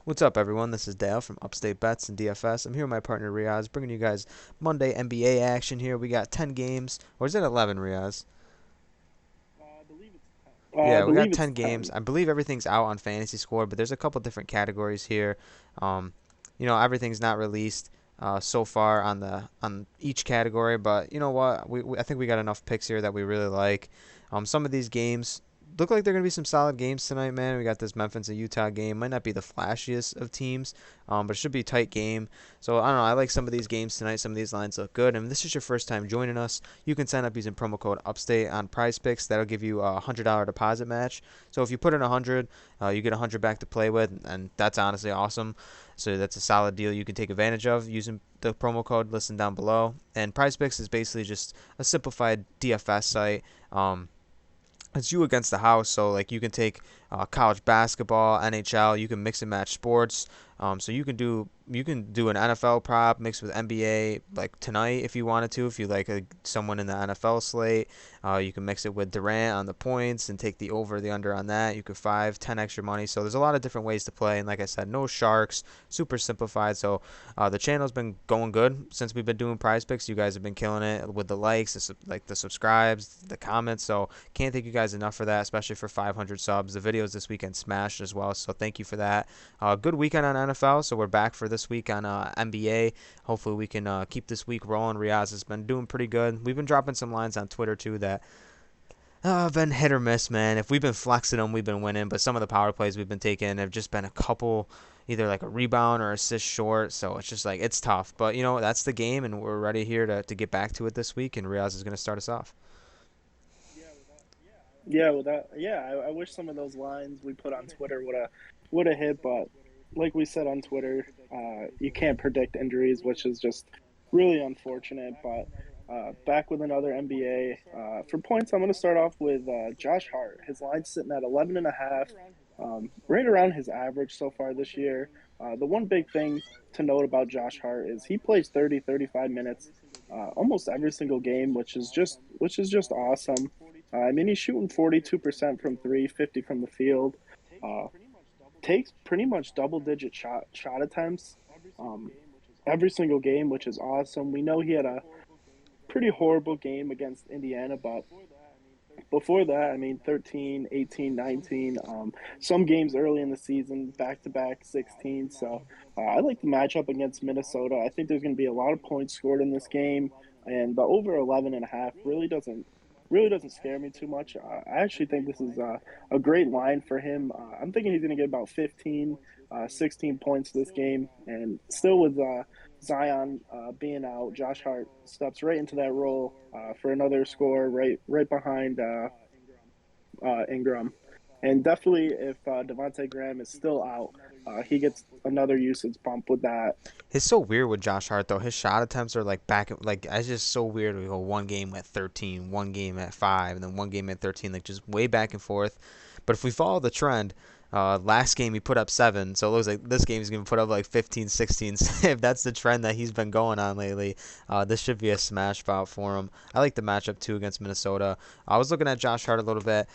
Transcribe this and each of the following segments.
What's up, everyone? This is Dale from Upstate Bets and DFS. I'm here with my partner Riaz, bringing you guys Monday NBA action here. We got 10 games, or is it 11, Riaz? I Yeah, we got believe it's 10 games. 10. I believe everything's out on Fantasy Score, but there's a couple different categories here. Um, everything's not released so far on the on each category, but you know what? I think we got enough picks here that we really like. Some of these games look like they're gonna be some solid games tonight, man. We got this Memphis and Utah game. Might not be the flashiest of teams, but it should be a tight game. So I don't know. I like some of these games tonight. Some of these lines look good. And if this is your first time joining us, you can sign up using promo code Upstate on Prize Picks. That'll give you a $100 deposit match. So if you put in 100, you get 100 back to play with, and that's honestly awesome. So that's a solid deal you can take advantage of using the promo code listed down below. And Prize Picks is basically just a simplified DFS site. It's you against the house, so like you can take college basketball, NHL, you can mix and match sports. So you can do an NFL prop mixed with NBA like tonight if you wanted to. If you like someone in the NFL slate, you can mix it with Durant on the points and take the over the under on that. You could 5, 10 extra money. So there's a lot of different ways to play. And like I said, no sharks, super simplified. So the channel's been going good since we've been doing Prize Picks. You guys have been killing it with the likes, the subscribes, the comments. So can't thank you guys enough for that, especially for 500 subs. The videos this weekend smashed as well, so thank you for that. Good weekend on NFL, so we're back for this week on NBA. Hopefully we can keep this week rolling. Riaz has been doing pretty good. We've been dropping some lines on Twitter too that have been hit or miss, man. If we've been flexing them, we've been winning, but some of the power plays we've been taking have just been a couple, either like a rebound or assist short. So it's just like it's tough, but that's the game, and we're ready here to get back to it this week. And Riaz is going to start us off. I wish some of those lines we put on Twitter would have hit, but like we said on Twitter, you can't predict injuries, which is just really unfortunate. But back with another NBA for points, I'm going to start off with Josh Hart. His line's sitting at 11 and a half, right around his average so far this year. The one big thing to note about Josh Hart is he plays 30, 35 minutes almost every single game, which is just awesome. I mean, he's shooting 42% from three, 50 from the field. Uh, Takes pretty much double digit shot attempts um, every single game, which is awesome. We know he had a pretty horrible game against Indiana, but before that, I mean, 13, 18, 19, some games early in the season, back to back 16. So I like the matchup against Minnesota. I think there's going to be a lot of points scored in this game, and the over 11 and a half really doesn't scare me too much. I actually think this is a great line for him. I'm thinking he's going to get about 15, 16 points this game, and still with Zion being out, Josh Hart steps right into that role for another score, right behind Ingram. And definitely, if Devontae Graham is still out, he gets another usage bump with that. It's so weird with Josh Hart though. His shot attempts are like it's just so weird. We go one game at 13, one game at 5, and then one game at 13, like just way back and forth. But if we follow the trend, last game he put up 7, so it looks like this game he's gonna put up like 15, 16. If that's the trend that he's been going on lately, this should be a smash spot for him. I like the matchup too against Minnesota. I was looking at Josh Hart a little bit.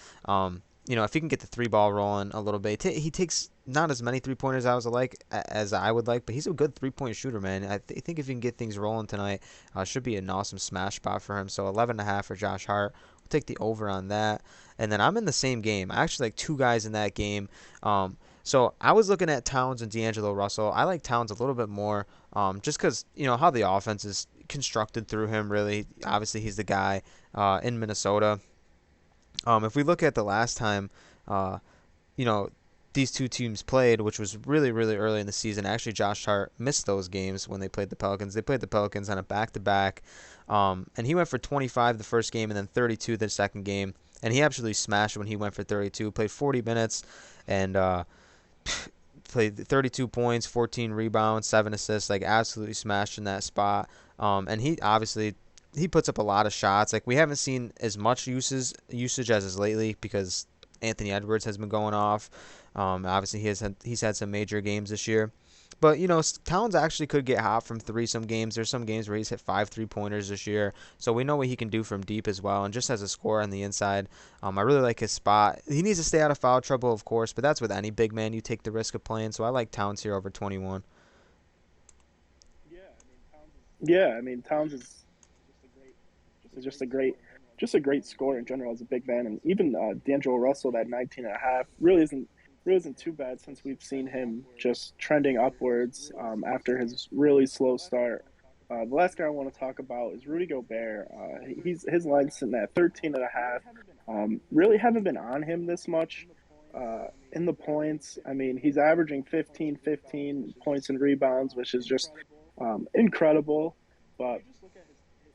If he can get the three ball rolling a little bit, he takes not as many 3 pointers as I would like, but he's a good 3 point shooter, man. I think if he can get things rolling tonight, should be an awesome smash spot for him. So 11.5 for Josh Hart. We'll take the over on that. And then I'm in the same game. I actually like two guys in that game. So I was looking at Towns and D'Angelo Russell. I like Towns a little bit more, just because how the offense is constructed through him. Really, obviously he's the guy in Minnesota. If we look at the last time, uh, you know, these two teams played, which was really, really early in the season. Actually, Josh Hart missed those games when they played the Pelicans. They played the Pelicans on a back-to-back, and he went for 25 the first game and then 32 the second game. And he absolutely smashed when he went for 32. Played 40 minutes and played 32 points, 14 rebounds, 7 assists. Like absolutely smashed in that spot. And he puts up a lot of shots. Like we haven't seen as much usage as is lately because Anthony Edwards has been going off. Obviously, he's had some major games this year. But Towns actually could get hot from three some games. There's some games where he's hit 5 3-pointers this year, so we know what he can do from deep as well. And just as a scorer on the inside, I really like his spot. He needs to stay out of foul trouble, of course, but that's with any big man you take the risk of playing. So I like Towns here over 21. Yeah, I mean Towns is just a great scorer in general as a big man, and even D'Angelo Russell that 19 and a half really isn't too bad since we've seen him just trending upwards after his really slow start. The last guy I want to talk about is Rudy Gobert. He's his line's sitting at 13 and a half. Really haven't been on him this much in the points. I mean, he's averaging 15, 15 points and rebounds, which is just incredible. But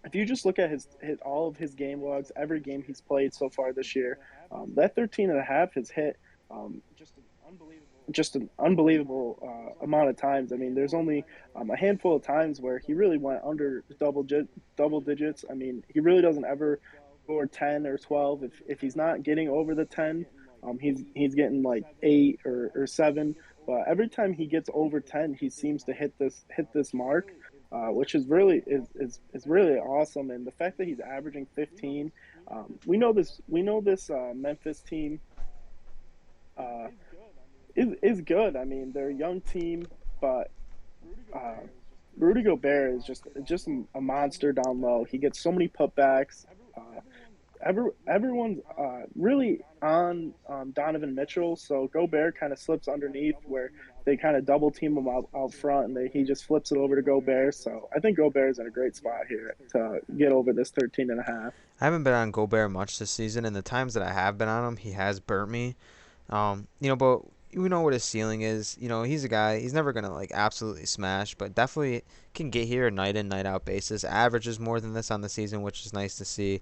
if you just look at his all of his game logs, every game he's played so far this year, that 13 and a half has hit um, just an unbelievable amount of times. I mean, there's only a handful of times where he really went under double digits. I mean, he really doesn't ever score 10 or 12. If he's not getting over the 10, he's getting like 8 or 7. But every time he gets over 10, he seems to hit this mark. Which is really awesome, and the fact that he's averaging 15, we know this Memphis team uh, is good. I mean, they're a young team, but uh, Rudy Gobert is just a monster down low. He gets so many putbacks. Uh, everyone's really on Donovan Mitchell, so Gobert kind of slips underneath where they kind of double team him out front, and he just flips it over to Gobert. So I think Gobert is in a great spot here to get over this 13 and a half. I haven't been on Gobert much this season, and the times that I have been on him, he has burnt me. But we know what his ceiling is. He's a guy. He's never gonna like absolutely smash, but definitely can get here night in night out basis. Averages more than this on the season, which is nice to see.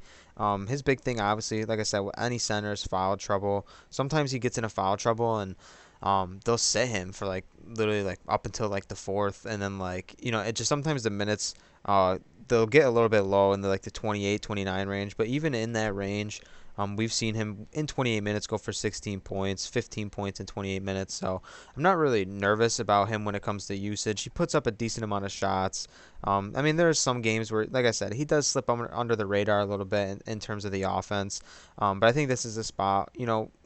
His big thing, obviously, like I said, with any center is foul trouble. Sometimes he gets into foul trouble and. They'll sit him for like literally like up until like the fourth, and then like it just sometimes the minutes they'll get a little bit low in the like the 28, 29 range, but even in that range, we've seen him in 28 minutes go for 16 points, 15 points in 28 minutes. So I'm not really nervous about him when it comes to usage. He puts up a decent amount of shots. I mean, there are some games where, like I said, he does slip under the radar a little bit in terms of the offense. But I think this is a spot,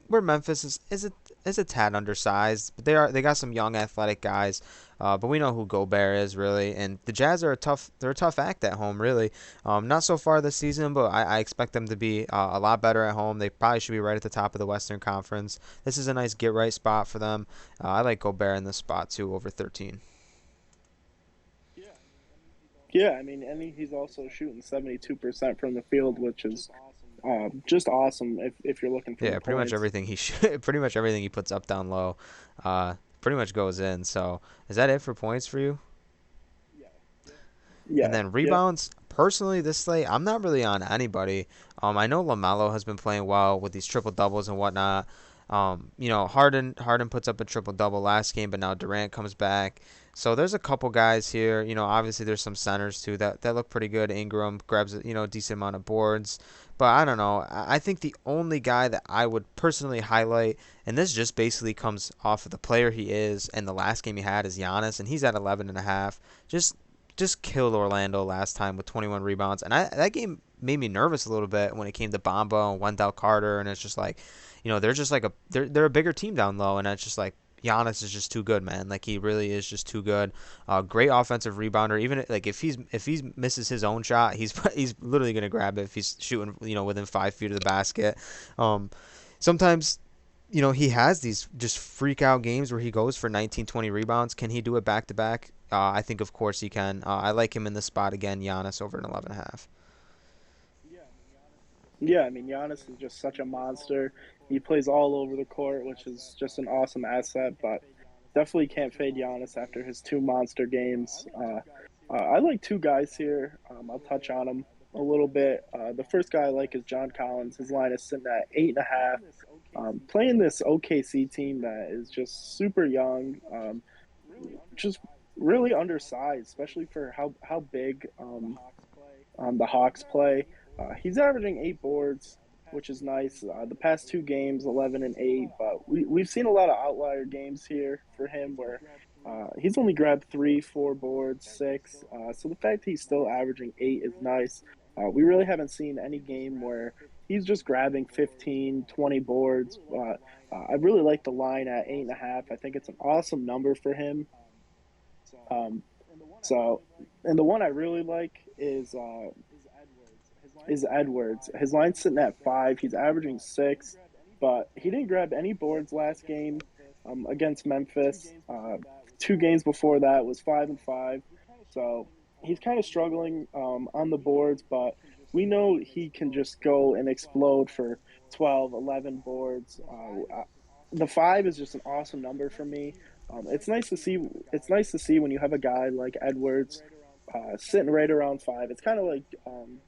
where Memphis is a tad undersized, but they got some young athletic guys. But we know who Gobert is really, and the Jazz are they're a tough act at home really. Not so far this season, but I expect them to be a lot better at home. They probably should be right at the top of the Western Conference. This is a nice get right spot for them. I like Gobert in this spot too over 13. Yeah, I mean, and he's also shooting 72% from the field, which is just awesome if you're looking for the Yeah, pretty much points. everything pretty much everything he puts up down low, pretty much goes in. So is that it for points for you? And Yeah, then yep. rebounds, personally, this slate, I'm not really on anybody. I know LaMelo has been playing well with these triple doubles and whatnot. Harden puts up a triple double last game, but now Durant comes back. So there's a couple guys here. Obviously there's some centers too that look pretty good. Ingram grabs a decent amount of boards, but I don't know. I think the only guy that I would personally highlight, and this just basically comes off of the player he is and the last game he had, is Giannis, and he's at 11 and a half. Just killed Orlando last time with 21 rebounds, and that game made me nervous a little bit when it came to Bamba and Wendell Carter, and it's just like, they're just like they're a bigger team down low, and it's just like Giannis is just too good, man. Like he really is just too good. Great offensive rebounder. Even like if he misses his own shot, he's literally gonna grab it if he's shooting within 5 feet of the basket. Um, Sometimes he has these just freak out games where he goes for 19, 20 rebounds. Can he do it back to back? I think of course he can. I like him in this spot again. Giannis over an 11.5. Yeah, I mean, Giannis is just such a monster. He plays all over the court, which is just an awesome asset. But definitely can't fade Giannis after his two monster games. I like two guys here. I'll touch on them a little bit. The first guy I like is John Collins. His line is sitting at 8.5. Playing this OKC team that is just super young, just really undersized, especially for how big the Hawks play. He's averaging 8 boards, which is nice. The past two games, 11 and 8, but we've seen a lot of outlier games here for him where he's only grabbed three, four boards, six. So the fact he's still averaging 8 is nice. We really haven't seen any game where he's just grabbing 15, 20 boards. I really like the line at 8.5. I think it's an awesome number for him. Um, so, and the one I really like is Edwards. His line's sitting at 5. He's averaging 6, but he didn't grab any boards last game against Memphis. 2 games before that was 5 and 5. So he's kind of struggling on the boards, but we know he can just go and explode for 12, 11 boards. The 5 is just an awesome number for me. It's nice to see. It's nice to see when you have a guy like Edwards sitting right around 5. It's kind of like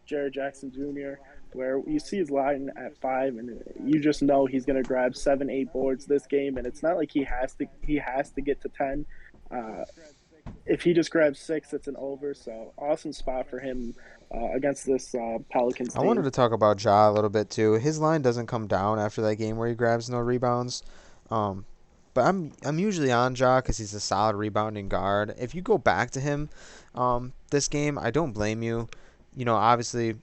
Jared Jackson Jr., where you see his line at 5, and you just know he's going to grab 7, 8 boards this game, and it's not like he has to get to 10. Uh, if he just grabs 6, it's an over. So awesome spot for him against this Pelicans I wanted team. to talk about Ja a little bit too. His line doesn't come down after that game where he grabs no rebounds. Um, but I'm usually on Ja because he's a solid rebounding guard. If you go back to him, this game, I don't blame you. Obviously,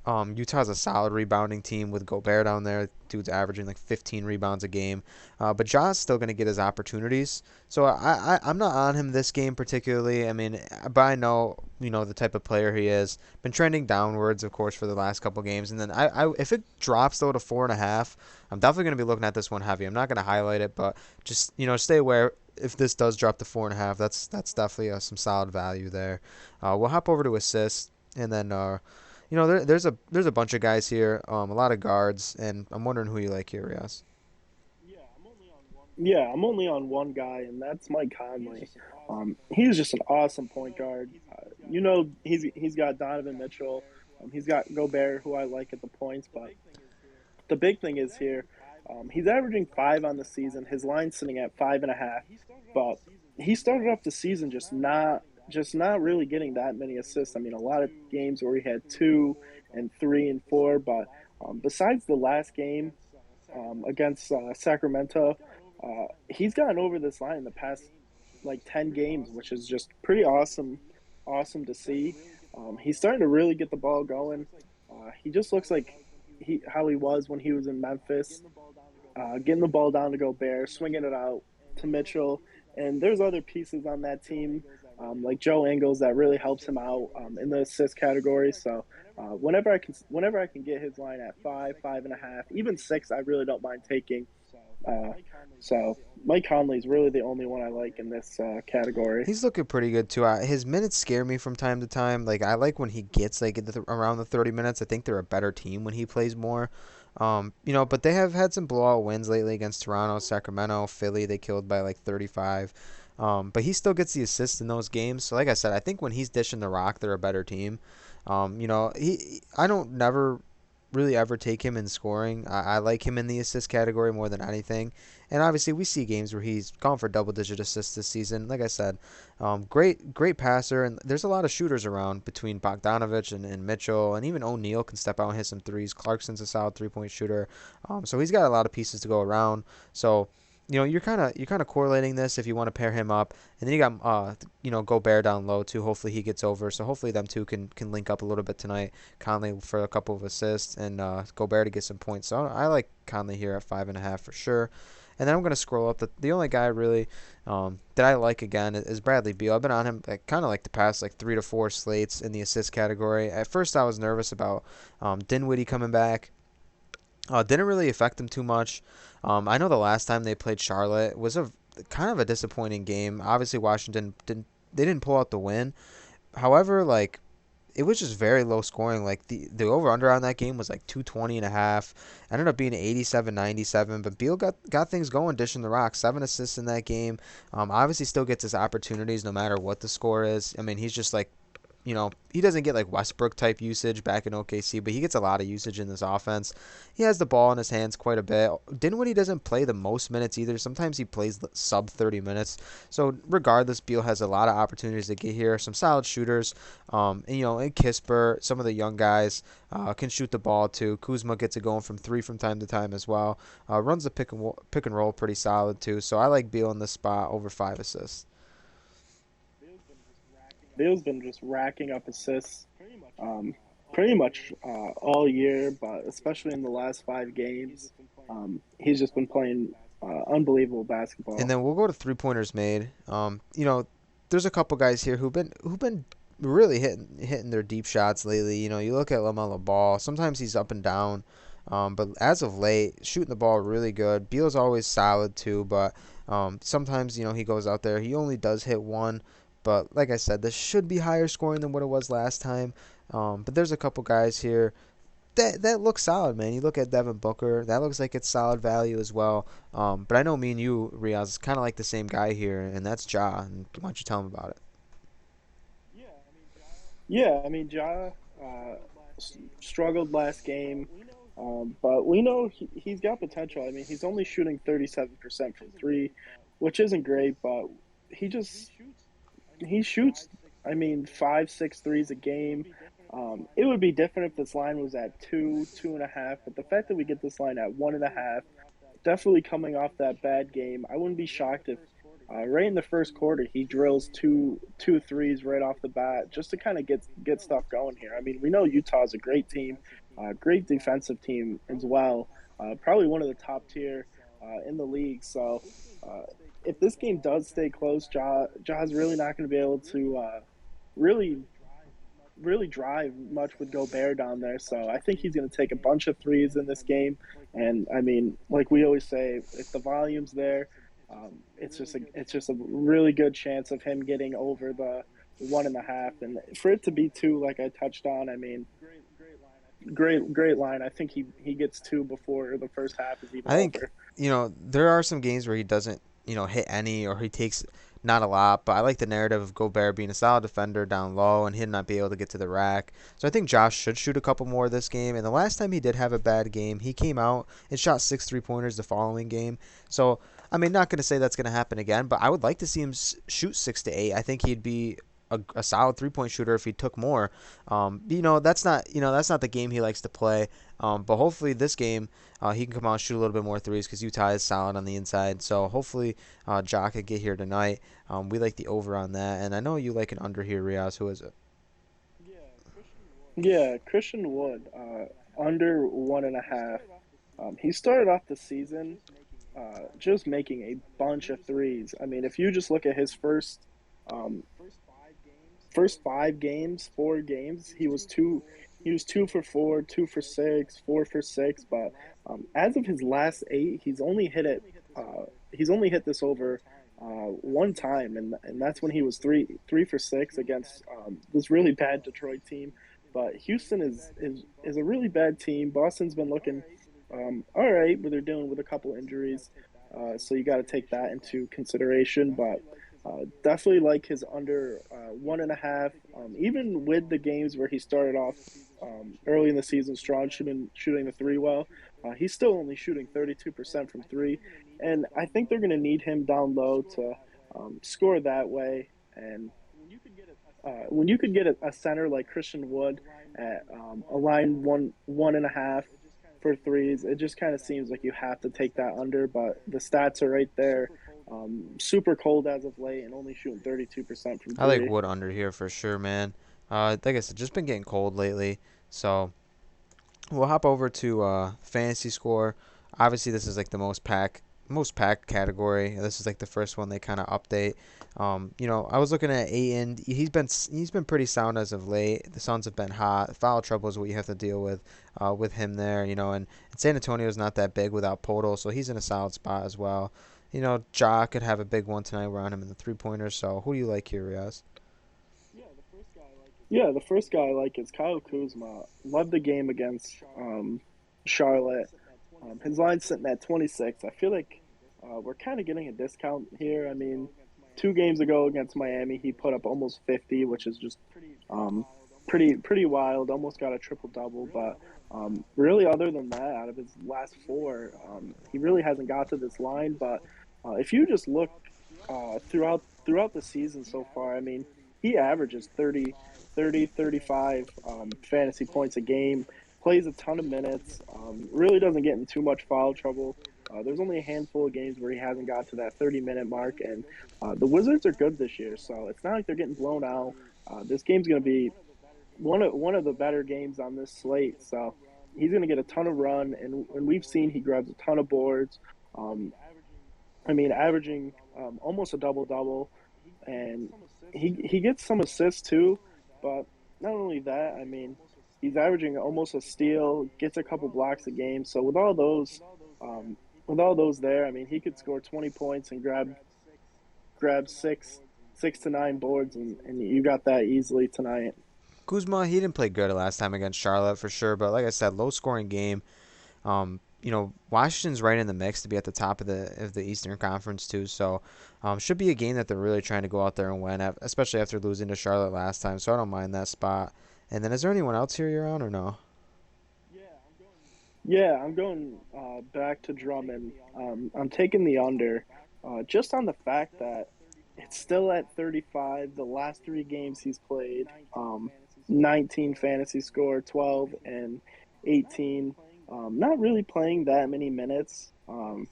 Utah's a solid rebounding team with Gobert down there. Dude's averaging like 15 rebounds a game. But Ja's still going to get his opportunities. So I'm not on him this game particularly. I mean, but I know, the type of player he is. Been trending downwards, of course, for the last couple games. And then if it drops, though, to 4.5, I'm definitely going to be looking at this one heavy. I'm not going to highlight it, but just, stay aware. If this does drop to 4.5, that's definitely some solid value there. We'll hop over to assists, and then there's a bunch of guys here, a lot of guards, and I'm wondering who you like here, Rios. Yeah, I'm only on one guy, and that's Mike Conley. He's just an awesome point guard. He's got Donovan Mitchell. He's got Gobert, who I like at the points, but the big thing is here, he's averaging 5 on the season. His line's sitting at 5.5, but he started off the season just not really getting that many assists. I mean, a lot of games where he had 2 and 3 and 4, but besides the last game against Sacramento, he's gotten over this line in the past like 10 games, which is just pretty awesome to see. He's starting to really get the ball going. He just looks like how he was when he was in Memphis, getting the ball down to Gobert, swinging it out to Mitchell, and there's other pieces on that team, like Joe Ingles, that really helps him out in the assist category. So whenever I can get his line at 5, 5.5, even 6, I really don't mind taking. Uh, so Mike Conley's really the only one I like in this category. He's looking pretty good too. His minutes scare me from time to time. Like I like when he gets like around the 30 minutes. I think they're a better team when he plays more. But they have had some blowout wins lately against Toronto, Sacramento, Philly. They killed by like 35. But he still gets the assists in those games. So like I said, I think when he's dishing the rock, they're a better team. I don't never really ever take him in scoring. I like him in the assist category more than anything. And obviously, we see games where he's gone for double-digit assists this season. Like I said, great passer, and there's a lot of shooters around between Bogdanovich and Mitchell, and even O'Neal can step out and hit some threes. Clarkson's a solid three-point shooter, so he's got a lot of pieces to go around. So you're kind of correlating this if you want to pair him up, and then you got Gobert down low too. Hopefully he gets over, so hopefully them two can link up a little bit tonight. Conley for a couple of assists and Gobert to get some points. So I like Conley here at 5.5 for sure. And then I'm gonna scroll up. The only guy really that I like again is Bradley Beal. I've been on him kind of like the past like 3 to 4 slates in the assist category. At first I was nervous about Dinwiddie coming back. Didn't really affect them too much. I know the last time they played Charlotte was a kind of a disappointing game. Obviously, Washington didn't pull out the win. However, like it was just very low scoring. Like the over under on that game was like 220 and a half. Ended up being 87-97. But Beal got things going, dishing the rock. 7 assists in that game. Obviously, still gets his opportunities no matter what the score is. I mean, he's just like he doesn't get like Westbrook type usage back in OKC, but he gets a lot of usage in this offense. He has the ball in his hands quite a bit. Dinwiddie doesn't play the most minutes either. Sometimes he plays sub 30 minutes. So regardless, Beal has a lot of opportunities to get here. Some solid shooters. And Kispert, some of the young guys can shoot the ball too. Kuzma gets it going from three from time to time as well. Runs the pick and roll pretty solid too. So I like Beal in this spot over 5 assists. Beal's been just racking up assists um, pretty much all year, but especially in the last 5 games, he's just been playing unbelievable And basketball. then we'll go to 3 pointers made. There's a couple guys here who've been really hitting their deep shots lately. You look at LaMelo Ball. Sometimes he's up and down, but as of late, shooting the ball really good. Beal's always solid too, but sometimes he goes out there. He only does hit one, but like I said, this should be higher scoring than what it was last time. But there's a couple guys here that looks solid, man. You look at Devin Booker, that looks like it's solid value as well. But I know me and you, Riaz, is kind of like the same guy here, and that's Ja. And why don't you tell him about it? Yeah, I mean, struggled last game, but we know he's got potential. I mean, he's only shooting 37% from three, which isn't great, but he just he shoots. I mean, five, six threes a game. It would be different if this line was at two, 2.5, but the fact that we get this line at 1.5, definitely coming off that bad game. I wouldn't be shocked if right in the first quarter he drills two threes right off the bat just to kind of get stuff going here. I mean, we know Utah's a great team, great defensive team as well. Probably one of the top tier in the league. So uh, if this game does stay close, Ja's really not going to be able to really really drive much with Gobert down there. So I think he's going to take a bunch of threes in this game. And I mean, like we always say, if the volume's there, it's just a really good chance of him getting over the 1.5. And for it to be two, like I touched on, I mean, great line. I think he gets two before the first half is even I think over. there are some games where he doesn't hit any or he takes not a lot, but I like the narrative of Gobert being a solid defender down low and him not be able to get to the rack. So I think Josh should shoot a couple more this game. And the last time he did have a bad game, he came out and shot 6 3 pointers the following game. So I mean, not going to say that's going to happen again, but I would like to see him shoot 6 to 8. I think he'd be a solid 3 point shooter if he took more. That's not the game he likes to play. But hopefully this game he can come out and shoot a little bit more threes because Utah is solid on the inside. So hopefully Ja could get here tonight. We like the over on that, and I know you like an under here, Riaz. Who is it? Yeah, Christian Wood, under 1.5. He started off the season just making a bunch of threes. I mean, if you just look at his um, first 5 games, 4 games, he was 2 for 4, 2 for 6, 4 for 6. But as of his last 8, he's only hit it. He's only hit this over one time, and that's when he was three for 6 against this really bad Detroit team. But Houston is a really bad team. Boston's been looking all right, but they're dealing with a couple injuries, so you got to take that into consideration. But definitely like his under 1.5. Even with the games where he started off early in the season strong, shooting the three well, he's still only shooting 32% from three, and I think they're going to need him down low to score that way. And when you could get a center like Christian Wood at a line 1.5 for threes, it just kind of seems like you have to take that under. But the stats are right there. Super cold as of late and only shooting 32% from I like three. Wood under here for sure, man. Like I said, just been getting cold lately. So we'll hop over to fantasy score. Obviously, this is like the most packed category. This is like the first one they kind of update. I was looking at Aiton. He's been pretty sound as of late. The Suns have been hot. Foul trouble is what you have to deal with him there. And San Antonio is not that big without Poto, so he's in a solid spot as well. Ja could have a big one tonight. We're on him in the 3 pointers. So who do you like here, Riaz? Yeah, the first guy I like is Kyle Kuzma. Love the game against Charlotte. His line's sitting at 26. I feel like we're kind of getting a discount here. I mean, 2 games ago against Miami, he put up almost 50, which is just Um, pretty wild. Almost got a triple double, but really, other than that, out of his last four, he really hasn't got to this line. But if you just look throughout the season so far, I mean, he averages 35 fantasy points a game, plays a ton of minutes, really doesn't get in too much foul trouble. There's only a handful of games where he hasn't got to that 30-minute mark, and the Wizards are good this year, so it's not like they're getting blown out. This game's going to be one of the better games on this slate. So he's going to get a ton of run, and we've seen he grabs a ton of boards. Um, I mean, averaging almost a double double, and he gets some assists too. But not only that, I mean, he's averaging almost a steal, gets a couple blocks a game. So um, with all those there, I mean, he could score 20 points and grab six to nine boards, and you got that easily tonight. Kuzma, he didn't play good last time against Charlotte for sure, but like I said, low scoring game. Washington's right in the mix to be at the top of the Eastern Conference too. So, should be a game that they're really trying to go out there and win, especially after losing to Charlotte last time. So I don't mind that spot. And then, is there anyone else here you're on or no? Yeah, I'm going back to Drummond. I'm taking the under, just on the fact that it's still at 35. The last three games he's played, 19 fantasy score, 12 and 18. Not really playing that many minutes. And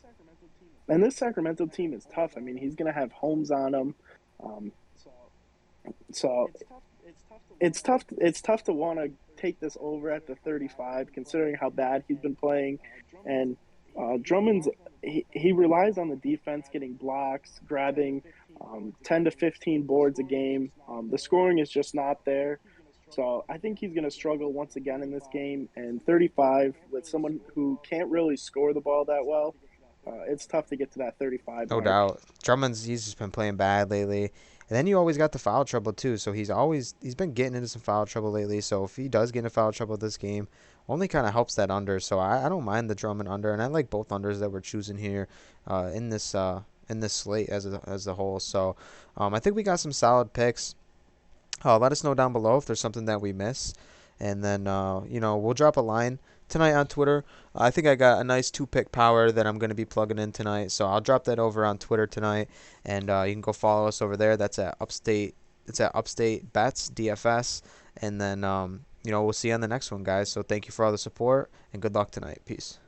this Sacramento team is tough. I mean, he's going to have Holmes on him. Um, so it's tough to want to take this over at the 35, considering how bad he's been playing, and Drummond's he relies on the defense getting blocks, grabbing 10 to 15 boards a game. The scoring is just not there. So I think he's going to struggle once again in this game. And 35 with someone who can't really score the ball that well, it's tough to get to that 35 No mark. doubt. Drummond's he's just been playing bad lately. And then you always got the foul trouble too. So he's been getting into some foul trouble lately. So if he does get into foul trouble this game, only kind of helps that under. So I don't mind the Drummond under, and I like both unders that we're choosing here in this slate as a whole. So I think we got some solid picks. Let us know down below if there's something that we miss, and then we'll drop a line tonight on Twitter. I think I got a nice two pick power that I'm going to be plugging in tonight, so I'll drop that over on Twitter tonight, and you can go follow us over there. That's at Upstate. It's at Upstate Bets DFS, and then we'll see you on the next one, guys. So thank you for all the support and good luck tonight. Peace.